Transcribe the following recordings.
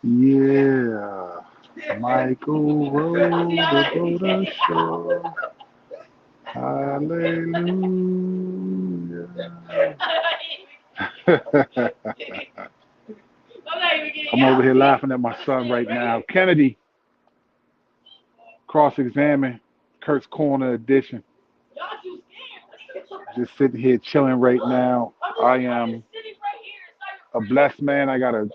Yeah. Michael rowed the boat ashore. Hallelujah. I'm over here laughing at my son right now. Kennedy, cross-examine, Kurt's Corner edition. Just sitting here chilling right now. I am a blessed man. I got a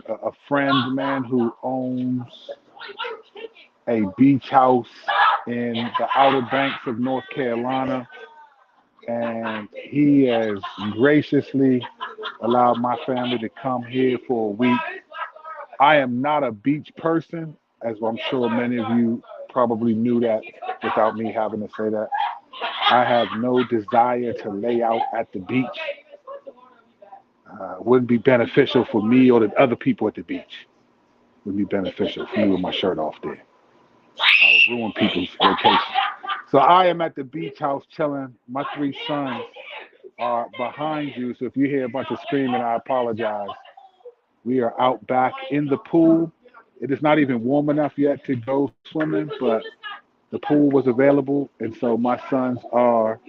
friend, man, who owns a beach house in the Outer Banks of North Carolina, and he has graciously allowed my family to come here for a week. I am not a beach person, as I'm sure many of you probably knew that without me having to say that. I have no desire to lay out at the beach. Wouldn't be beneficial for me or the other people at the beach. Wouldn't be beneficial for me with my shirt off there. I would ruin people's vacation. So I am at the beach house chilling. My three sons are behind you. So if you hear a bunch of screaming, I apologize. We are out back in the pool. It is not even warm enough yet to go swimming, but the pool was available, and so my sons are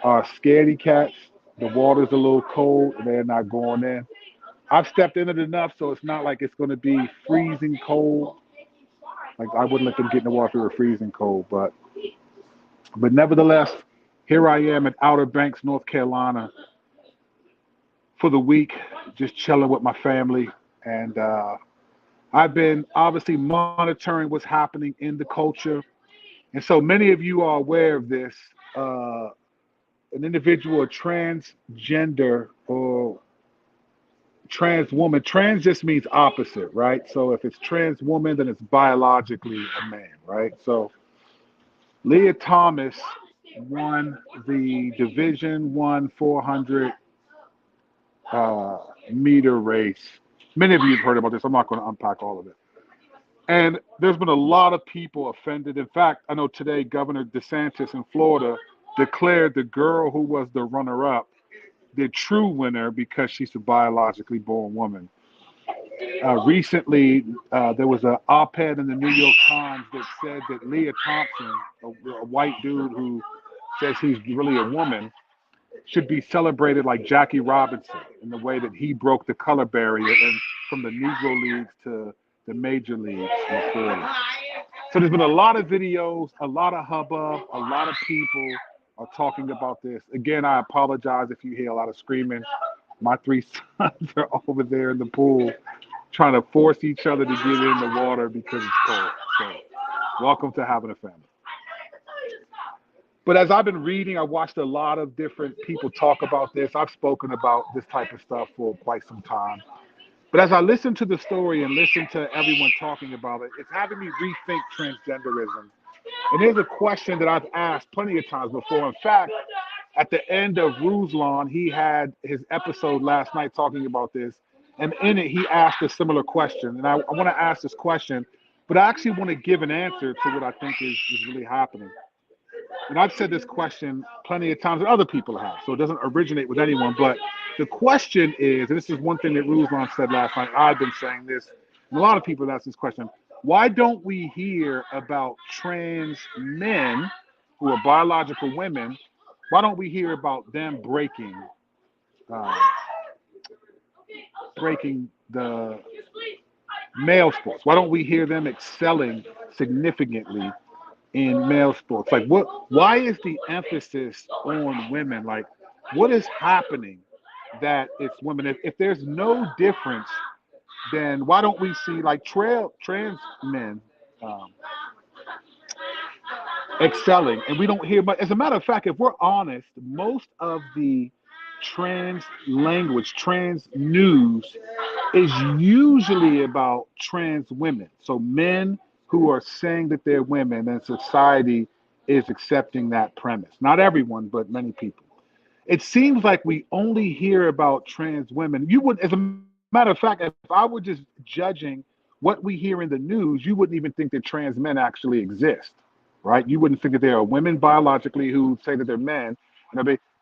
scaredy cats. The water's a little cold, and they're not going in. I've stepped in it enough, so it's not like it's going to be freezing cold. Like I wouldn't let them get in the water if it were freezing cold, but nevertheless, here I am in Outer Banks, North Carolina, for the week, just chilling with my family, and I've been obviously monitoring what's happening in the culture. And so many of you are aware of this. Uh, an individual, a transgender or trans woman, trans just means opposite, right? So if it's trans woman, then it's biologically a man, right? So Lia Thomas won the Division One 400 uh, meter race. Many of you have heard about this. I'm not going to unpack all of it. And there's been a lot of people offended. In fact, I know today Governor DeSantis in Florida declared the girl who was the runner-up the true winner because she's a biologically born woman. Recently, there was an op-ed in the New York Times that said that Lia Thompson, a white dude who says he's really a woman, should be celebrated like Jackie Robinson in the way that he broke the color barrier and from the Negro Leagues to the major leagues in the 40s. So there's been a lot of videos, a lot of hubbub, a lot of people are talking about this. Again, I apologize if you hear a lot of screaming. My three sons are over there in the pool trying to force each other to get in the water because it's cold. So welcome to having a family. But as I've been reading, I watched a lot of different people talk about this. I've spoken about this type of stuff for quite some time. But as I listen to the story and listen to everyone talking about it, it's having me rethink transgenderism. And here's a question that I've asked plenty of times before. In fact, at the end of Ruslan, he had his episode last night talking about this. And in it, he asked a similar question. And I want to ask this question, but I actually want to give an answer to what I think is really happening. And I've said this question plenty of times, and other people have, so it doesn't originate with anyone. But the question is, and this is one thing that Ruslan said last night, I've been saying this, and a lot of people ask this question, why don't we hear about trans men who are biological women? Why don't we hear about them uh, breaking the male sports? Why don't we hear them excelling significantly in male sports? Like why is the emphasis on women? Like what is happening that it's women? If there's no difference, then why don't we see like trans men um, excelling? And we don't hear much. As a matter of fact, if we're honest, most of the trans language, trans news is usually about trans women. So men who are saying that they're women, and society is accepting that premise. Not everyone, but many people. It seems like we only hear about trans women. You would, as a matter of fact, if I were just judging what we hear in the news, you wouldn't even think that trans men actually exist, right? right? You wouldn't think that there are women biologically who say that they're men.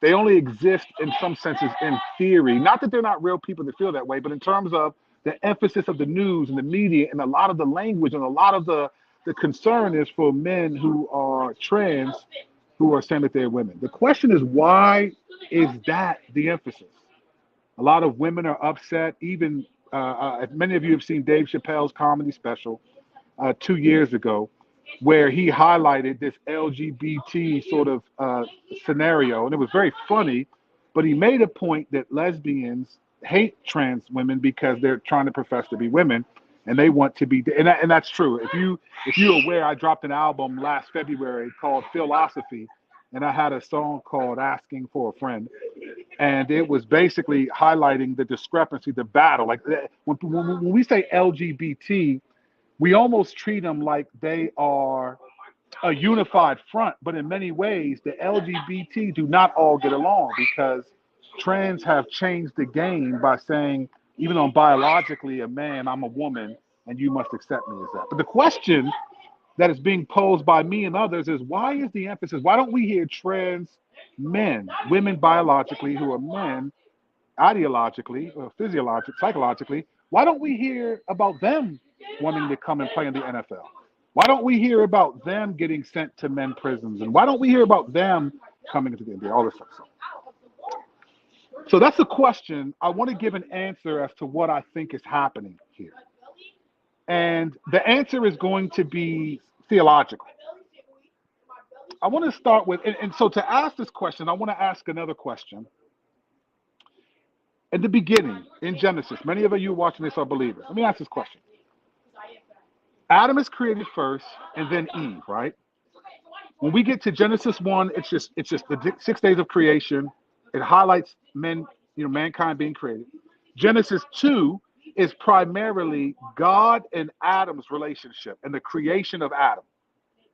They only exist in some senses in theory. Not that they're not real people that feel that way, but in terms of the emphasis of the news and the media and a lot of the language and a lot of the concern is for men who are trans who are saying that they're women. The question is, why is that the emphasis? A lot of women are upset. Even many of you have seen Dave Chappelle's comedy special 2 years ago, where he highlighted this LGBT sort of scenario, and it was very funny. But he made a point that lesbians hate trans women because they're trying to profess to be women, and they want to be. And that's true. If you're aware, I dropped an album last February called Philosophy, and I had a song called Asking for a Friend, and it was basically highlighting the discrepancy, the battle. Like when we say LGBT, we almost treat them like they are a unified front, but in many ways, the LGBT do not all get along because trans have changed the game by saying, even though I'm biologically a man, I'm a woman, and you must accept me as that. But the question that is being posed by me and others is, why is the emphasis? Why don't we hear trans men, women biologically who are men, ideologically or physiologically, psychologically, why don't we hear about them wanting to come and play in the NFL? Why don't we hear about them getting sent to men prisons? And why don't we hear about them coming into the NBA? All this stuff. So that's the question. I want to give an answer as to what I think is happening here. And the answer is going to be theological. I want to start with, and so to ask this question, I want to ask another question. In the beginning, in Genesis, many of you watching this are believers. Let me ask this question. Adam is created first, and then Eve, right? When we get to Genesis 1, it's just the 6 days of creation. It highlights mankind being created. Genesis 2 is primarily God and Adam's relationship and the creation of Adam.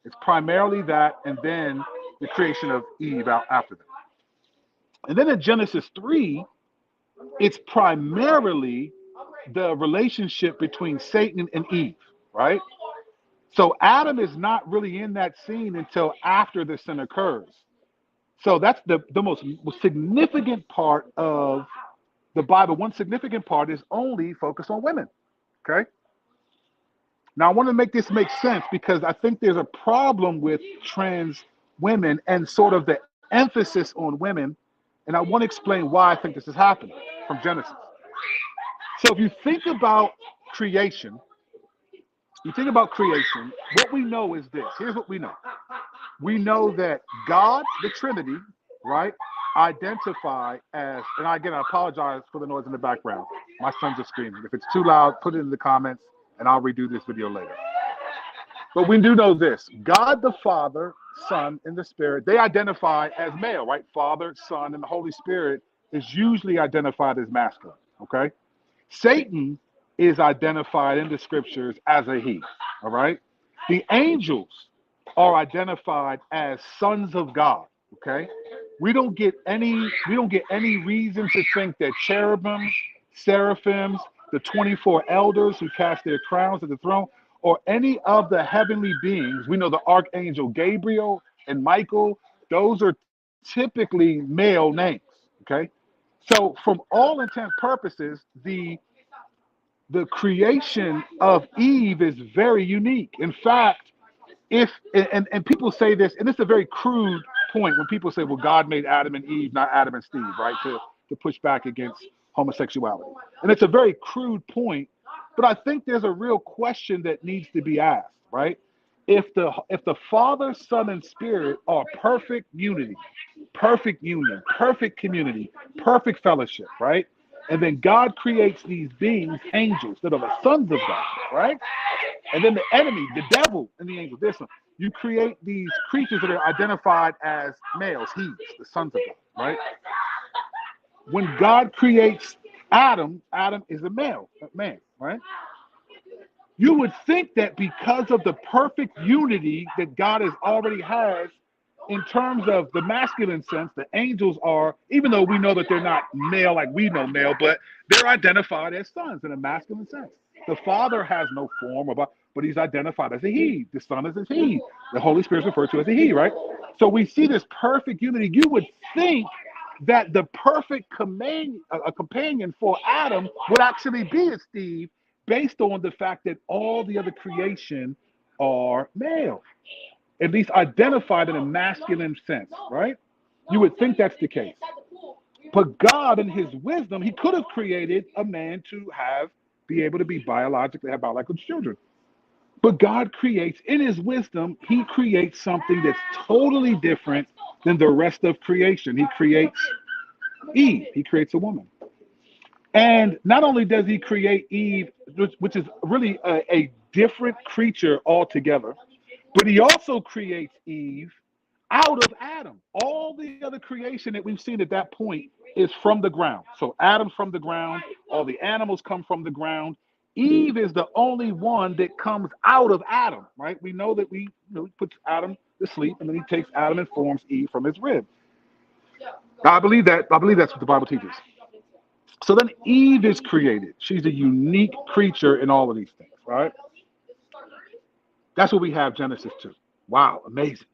It's primarily that, and then the creation of Eve out after that. And then in Genesis 3, it's primarily the relationship between Satan and Eve, right? So Adam is not really in that scene until after the sin occurs. So that's the most significant part of the Bible. One significant part is only focused on women, okay? Now, I want to make this make sense because I think there's a problem with trans women and sort of the emphasis on women, and I want to explain why I think this is happening from Genesis. So if you think about creation, what we know is this. Here's what we know. We know that God, the Trinity, right, identify as, and again, I apologize for the noise in the background. My sons are screaming. If it's too loud, put it in the comments, and I'll redo this video later. But we do know this. God the Father, Son, and the Spirit, they identify as male, right? Father, Son, and the Holy Spirit is usually identified as masculine, okay? Satan is identified in the scriptures as a he, all right? The angels are identified as sons of God, okay? We don't get any reason to think that cherubims, seraphims, the 24 elders who cast their crowns at the throne, or any of the heavenly beings. We know the archangel Gabriel and Michael, those are typically male names, okay? So from all intents and purposes, the creation of Eve is very unique. In fact, and people say this, and it's a very crude point when people say, well, God made Adam and Eve, not Adam and Steve, right? To push back against homosexuality. And it's a very crude point, but I think there's a real question that needs to be asked, right? If the Father, Son, and Spirit are perfect unity, perfect union, perfect community, perfect fellowship, right? And then God creates these beings, angels, that are the sons of God, right? And then the enemy, the devil, and the angels. You create these creatures that are identified as males, he's the sons of God, right? When God creates Adam is a man, right? You would think that because of the perfect unity that God already has in terms of the masculine sense, the angels are, even though we know that they're not male like we know male, but they're identified as sons in a masculine sense. The Father has no form, but he's identified as a he. The Son is a he. The Holy Spirit is referred to as a he, right? So we see this perfect unity. You would think that the perfect companion for Adam would actually be a Steve, based on the fact that all the other creation are male, at least identified in a masculine sense, right? You would think that's the case. But God, in his wisdom, he could have created a man to be able to be have biological children. But God creates, in his wisdom, he creates something that's totally different than the rest of creation. He creates Eve. He creates a woman. And not only does he create Eve, which is really a different creature altogether, but he also creates Eve out of Adam. All the other creation that we've seen at that point is from the ground. So Adam's from the ground. All the animals come from the ground. Eve is the only one that comes out of Adam, right? We know that he puts Adam to sleep, and then he takes Adam and forms Eve from his rib. I believe that. I believe that's what the Bible teaches. So then Eve is created. She's a unique creature in all of these things, right? That's what we have Genesis 2. Wow, amazing.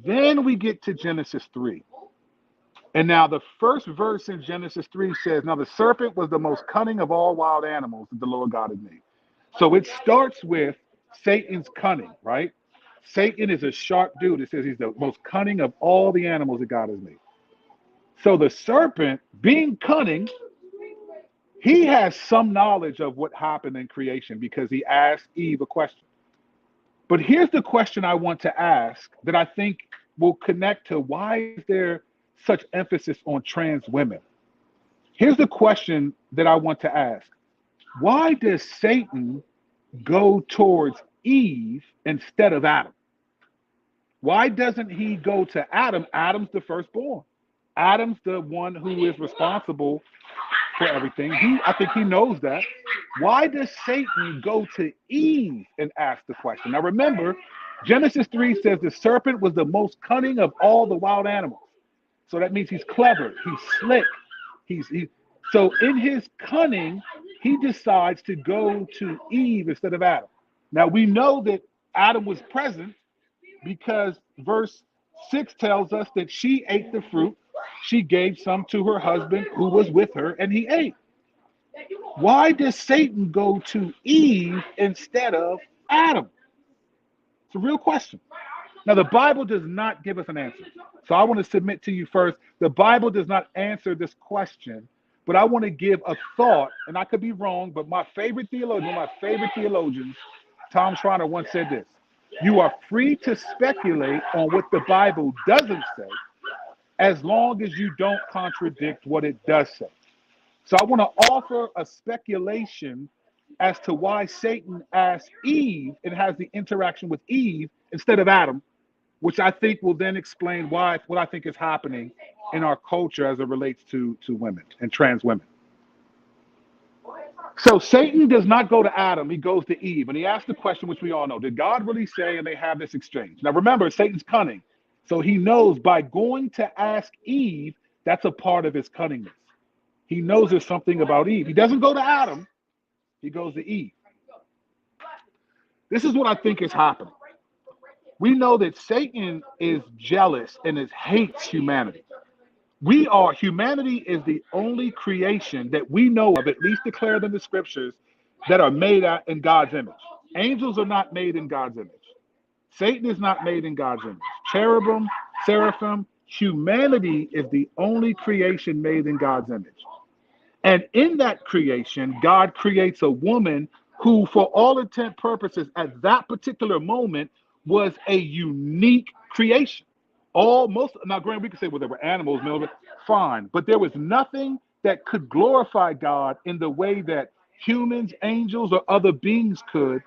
Then we get to Genesis 3. And now the first verse in Genesis 3 says, now the serpent was the most cunning of all wild animals that the Lord God had made. So it starts with Satan's cunning, right? Satan is a sharp dude. It says he's the most cunning of all the animals that God has made. So the serpent, being cunning, he has some knowledge of what happened in creation because he asked Eve a question. But here's the question I want to ask that I think will connect to why is there such emphasis on trans women. Here's the question that I want to ask. Why does Satan go towards Eve instead of Adam? Why doesn't he go to Adam? Adam's the firstborn. Adam's the one who is responsible for everything. I think he knows that. Why does Satan go to Eve and ask the question? Now remember, Genesis 3 says the serpent was the most cunning of all the wild animals. So that means he's clever, he's slick. So in his cunning, he decides to go to Eve instead of Adam. Now we know that Adam was present because verse 6 tells us that she ate the fruit. She gave some to her husband who was with her, and he ate. Why does Satan go to Eve instead of Adam? It's a real question. Now, the Bible does not give us an answer. So I want to submit to you first, the Bible does not answer this question, but I want to give a thought, and I could be wrong, but my favorite theologian, one of my favorite theologians, Tom Schreiner, once said this: you are free to speculate on what the Bible doesn't say, as long as you don't contradict what it does say. So I want to offer a speculation as to why Satan asked Eve and has the interaction with Eve instead of Adam, which I think will then explain what I think is happening in our culture as it relates to women and trans women. So Satan does not go to Adam, he goes to Eve, and he asks the question which we all know: did God really say? And they have this exchange. Now remember, Satan's cunning. So he knows by going to ask Eve, that's a part of his cunningness. He knows there's something about Eve. He doesn't go to Adam, he goes to Eve. This is what I think is happening. We know that Satan is jealous and hates humanity. Humanity is the only creation that we know of, at least declared in the scriptures, that are made in God's image. Angels are not made in God's image. Satan is not made in God's image. Cherubim, seraphim, humanity is the only creation made in God's image. And in that creation, God creates a woman who, for all intent purposes, at that particular moment, was a unique creation. Now granted, we could say, well, there were animals, fine, but there was nothing that could glorify God in the way that humans, angels, or other beings could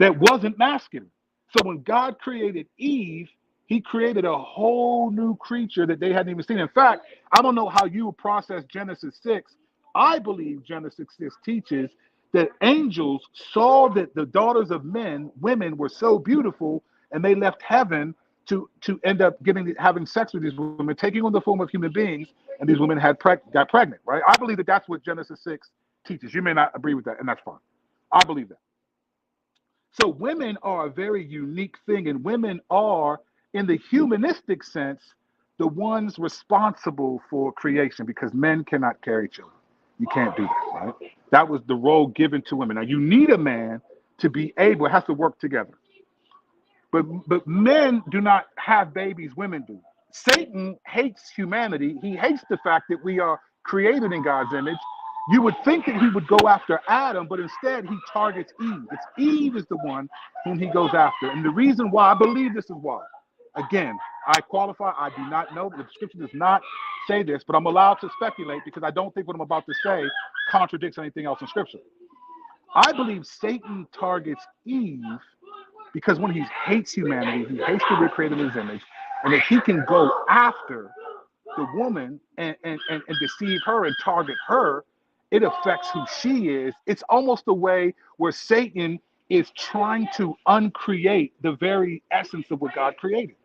that wasn't masculine. So when God created Eve, he created a whole new creature that they hadn't even seen. In fact, I don't know how you process Genesis 6. I believe Genesis 6 teaches that angels saw that the daughters of women were so beautiful, and they left heaven to end up having sex with these women, taking on the form of human beings, and these women got pregnant, right? I believe that that's what Genesis 6 teaches. You may not agree with that, and that's fine. I believe that. So women are a very unique thing, and women are, in the humanistic sense, the ones responsible for creation because men cannot carry children. You can't do that, right? That was the role given to women. Now you need a man to be able, it has to work together. But men do not have babies, women do. Satan hates humanity. He hates the fact that we are created in God's image. You would think that he would go after Adam, but instead he targets Eve. It's Eve is the one whom he goes after. And the reason why, I believe this is why. Again, I qualify, I do not know. The scripture does not say this, but I'm allowed to speculate because I don't think what I'm about to say contradicts anything else in scripture. I believe Satan targets Eve because when he hates humanity, he hates to be created in his image, and if he can go after the woman and deceive her and target her, it affects who she is. It's almost a way where Satan is trying to uncreate the very essence of what God created.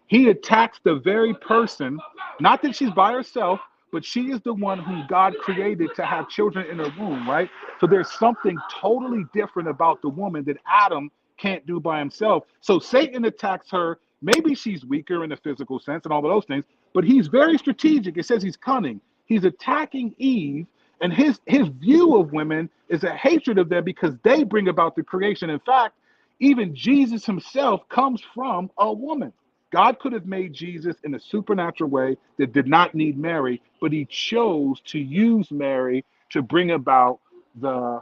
He attacks the very person, not that she's by herself, but she is the one whom God created to have children in her womb, right? So there's something totally different about the woman that Adam can't do by himself. So Satan attacks her. Maybe she's weaker in the physical sense and all of those things, but he's very strategic. It says he's cunning. He's attacking Eve, and his view of women is a hatred of them because they bring about the creation. In fact, even Jesus himself comes from a woman. God could have made Jesus in a supernatural way that did not need Mary, but he chose to use Mary to bring about the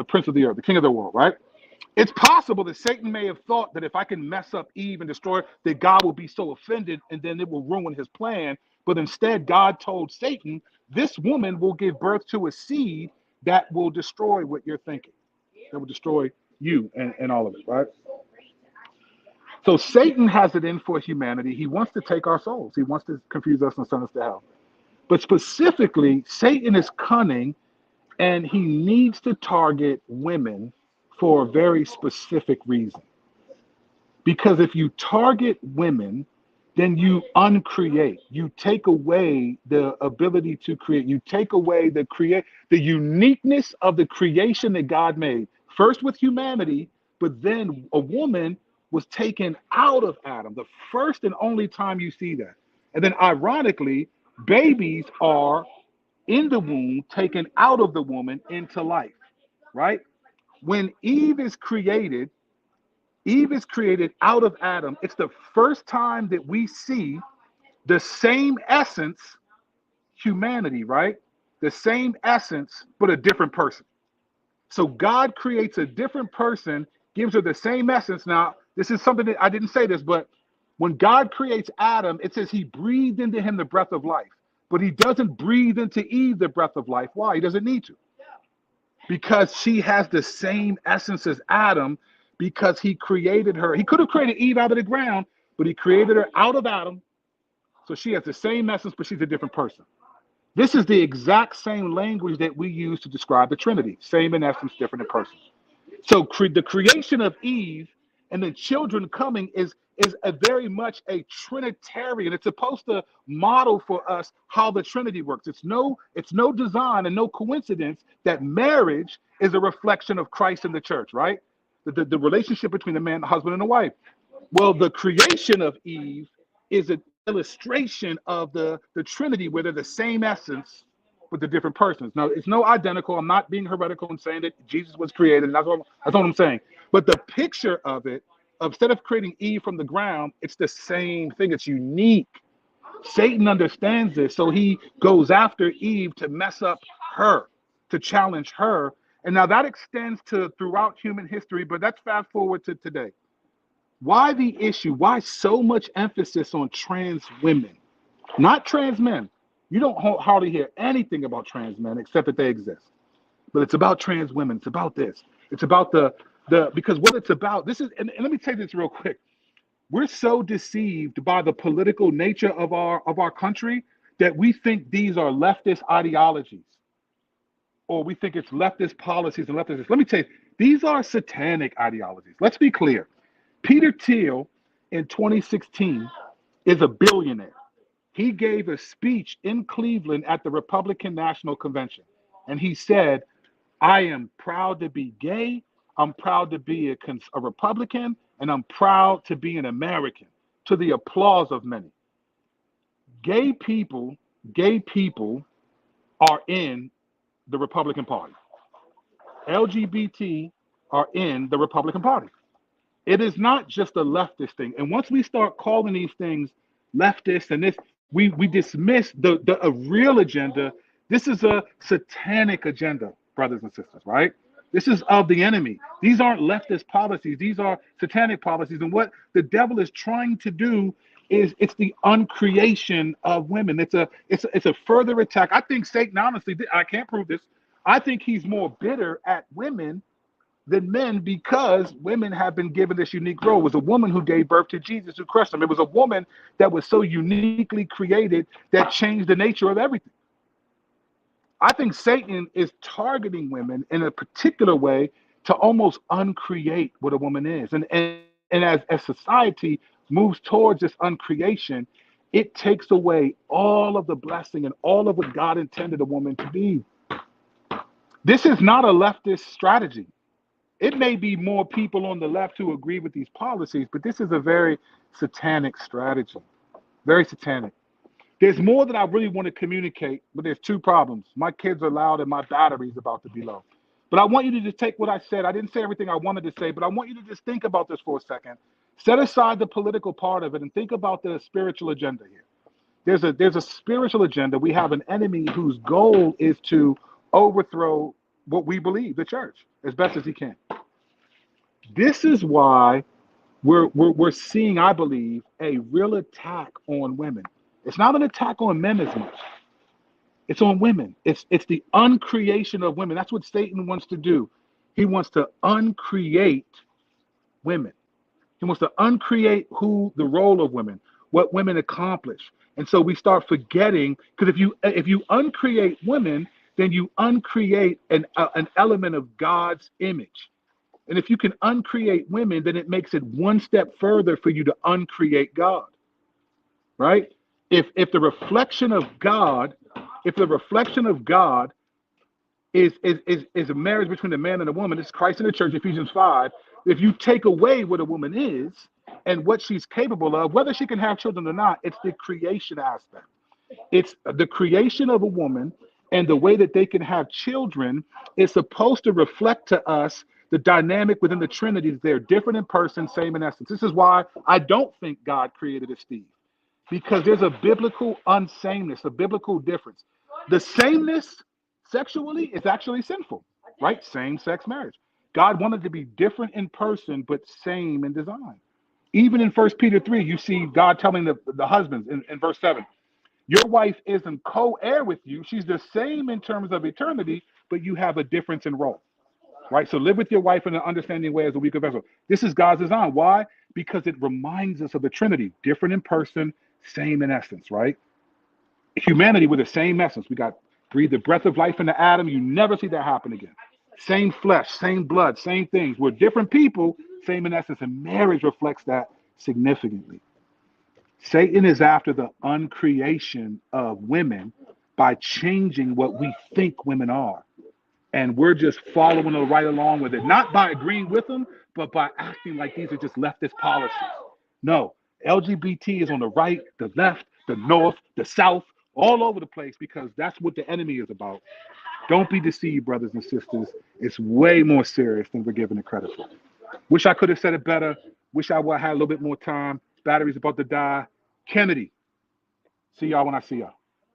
prince of the earth, the king of the world, right? It's possible that Satan may have thought that if I can mess up Eve and destroy her, that God will be so offended and then it will ruin his plan. But instead, God told Satan, this woman will give birth to a seed that will destroy what you're thinking, that will destroy you and all of it, right? So Satan has it in for humanity. He wants to take our souls. He wants to confuse us and send us to hell. But specifically, Satan is cunning and he needs to target women for a very specific reason. Because if you target women, then you uncreate. You take away the ability to create. You take away the uniqueness of the creation that God made. First with humanity, but then a woman was taken out of Adam. The first and only time you see that. And then ironically, babies are in the womb taken out of the woman into life, right? When Eve is created out of Adam. It's the first time that we see the same essence, humanity, right? The same essence, but a different person. So God creates a different person, gives her the same essence. Now, this is something that I didn't say this, but when God creates Adam, it says he breathed into him the breath of life. But he doesn't breathe into Eve the breath of life. Why? He doesn't need to. Because she has the same essence as Adam, because he created her. He could have created Eve out of the ground, but he created her out of Adam. So she has the same essence, but she's a different person. This is the exact same language that we use to describe the Trinity. Same in essence, different in person. So the creation of Eve and the children coming is a very much a Trinitarian. It's supposed to model for us how the Trinity works. It's no design and no coincidence that marriage is a reflection of Christ and the church, right? The relationship between the man, the husband, and the wife. Well, the creation of Eve is an illustration of the Trinity, where they're the same essence with the different persons. Now, it's no identical. I'm not being heretical and saying that Jesus was created. And that's what I'm saying. But the picture of it, instead of creating Eve from the ground, it's the same thing. It's unique. Satan understands this, so he goes after Eve to mess up her, to challenge her. And now that extends to throughout human history, but let's fast forward to today. Why the issue? Why so much emphasis on trans women, not trans men? You don't hardly hear anything about trans men except that they exist. But it's about trans women. It's about this. It's about because what it's about. This is, and let me take this real quick. We're so deceived by the political nature of our country that we think these are leftist ideologies, or we think it's leftist policies and leftist. Let me tell you, these are satanic ideologies. Let's be clear. Peter Thiel in 2016 is a billionaire. He gave a speech in Cleveland at the Republican National Convention. And he said, I am proud to be gay. I'm proud to be a Republican, and I'm proud to be an American, to the applause of many. Gay people are in the Republican Party. LGBT are in the Republican Party. It is not just a leftist thing. And once we start calling these things leftist and this, we dismiss the a real agenda. This is a satanic agenda, brothers and sisters, right? This is of the enemy. These aren't leftist policies. These are satanic policies. And what the devil is trying to do is it's the uncreation of women. It's a further attack. I think Satan, honestly, I can't prove this. I think he's more bitter at women than men because women have been given this unique role. It was a woman who gave birth to Jesus, who crushed him. It was a woman that was so uniquely created that changed the nature of everything. I think Satan is targeting women in a particular way to almost uncreate what a woman is. And as society moves towards this uncreation, it takes away all of the blessing and all of what God intended a woman to be. This is not a leftist strategy. It may be more people on the left who agree with these policies, but this is a very satanic strategy. Very satanic. There's more that I really want to communicate, but there's two problems. My kids are loud and my battery's about to be low. But I want you to just take what I said. I didn't say everything I wanted to say, but I want you to just think about this for a second. Set aside the political part of it and think about the spiritual agenda here. There's a spiritual agenda. We have an enemy whose goal is to overthrow what we believe, the church, as best as he can. This is why we're seeing, I believe, a real attack on women. It's not an attack on men as much. It's on women. It's the uncreation of women. That's what Satan wants to do. He wants to uncreate women. He wants to uncreate who the role of women, what women accomplish. And so we start forgetting, because if you uncreate women, then you uncreate an element of God's image. And if you can uncreate women, then it makes it one step further for you to uncreate God, right? If the reflection of God is a marriage between a man and a woman, it's Christ and the church, Ephesians 5. If you take away what a woman is and what she's capable of, whether she can have children or not, it's the creation aspect. It's the creation of a woman, and the way that they can have children is supposed to reflect to us the dynamic within the Trinity. They're different in person, same in essence. This is why I don't think God created a Steve, because there's a biblical unsameness, a biblical difference. The sameness sexually is actually sinful, right? Same-sex marriage. God wanted to be different in person, but same in design. Even in 1 Peter 3, you see God telling the husbands in verse 7, your wife isn't co-heir with you. She's the same in terms of eternity, but you have a difference in role, right? So live with your wife in an understanding way as a weaker vessel. This is God's design. Why? Because it reminds us of the Trinity, different in person, same in essence, right? Humanity with the same essence. We got breathe the breath of life into Adam. You never see that happen again. Same flesh, same blood, same things. We're different people, same in essence. And marriage reflects that significantly. Satan is after the uncreation of women by changing what we think women are. And we're just following right along with it, not by agreeing with them, but by acting like these are just leftist policies. No, LGBT is on the right, the left, the north, the south, all over the place, because that's what the enemy is about. Don't be deceived, brothers and sisters. It's way more serious than we're giving it credit for. Wish I could have said it better. Wish I would have had a little bit more time. Battery's about to die. Kennedy. See y'all when I see y'all.